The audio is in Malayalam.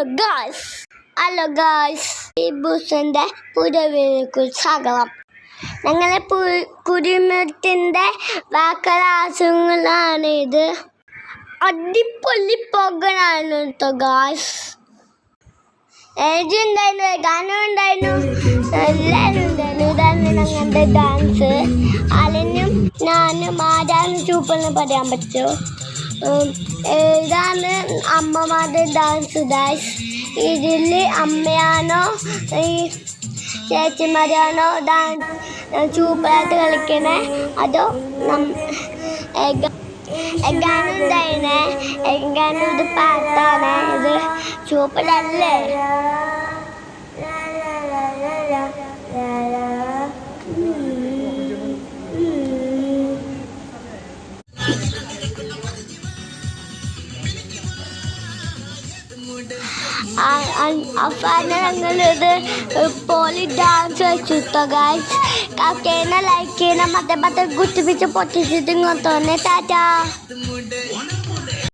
ഗായ്സ് ഹലോ ഗായ്സ് ഈ ബൂസിൻ്റെ പുതിയ വീഡിയോക്ക് സ്വാഗതം. ഞങ്ങളെ കുടിമരത്തിൻ്റെ വാക്കലാസങ്ങളാണ് ഇത്. അടിപൊളി പോകണായിരുന്നു കേട്ടോ ഗായ്സ്. ഉണ്ടായിരുന്നു, ഗാനം ഉണ്ടായിരുന്നു, എല്ലാവരും ഉണ്ടായിരുന്നു. ഇതാണ് ഞങ്ങളുടെ ഡാൻസ്. അലനും ഞാനും ആരാണ് സൂപ്പറിന് പറയാൻ പറ്റുമോ. ഇതാണ് അമ്മമാരുടെ ഡാൻസ് ഗായ്സ്. ഇതിൽ അമ്മയാണോ ഈ ചേച്ചിമാരാണോ ഡാൻസ് സൂപ്പറായിട്ട് കളിക്കണേ, അതോ എങ്ങാനും ഉണ്ടായിരുന്നേ എങ്ങാനും ഇത് പാട്ടാണ്. ഇത് സൂപ്പറല്ലേ? ഞങ്ങളിത് പോലി ഡാൻസ് വെച്ചിട്ടോ ഗായ്സ്. ലൈക്ക് ചെയ്യണം, മറ്റേ കുത്തിപ്പിച്ച് പൊട്ടിച്ചിട്ട് ഇങ്ങോട്ട് തന്നെ. ടാറ്റാ.